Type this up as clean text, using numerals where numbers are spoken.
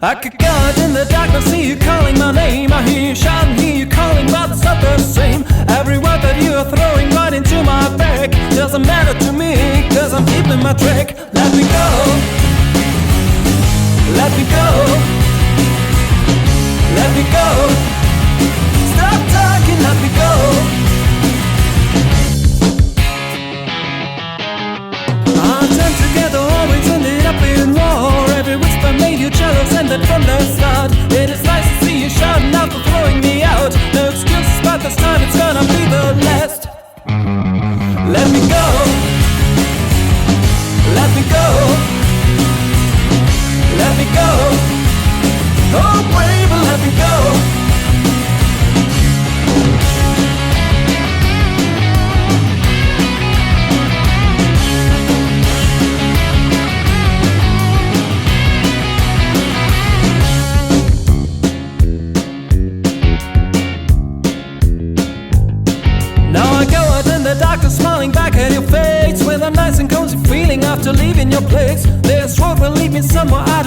I could go out in the dark and see you calling my name. I hear you shouting, hear you calling, but it's not the same. Every word that you are throwing right into my back doesn't matter to me, cause I'm deep in my track. Let me go, let me go, let me go. Stop talking, let me go. Our time together always ended up in war. Every whisper made you jealous, and that from the start. It is nice to see you shouting out for throwing me out. No excuses, but this time it's gonna be the last. Let me go, let me go, let me go. Oh baby, let me go. Darkness smiling back at your face with a nice and cozy feeling after leaving your place. This road will lead me somewhere I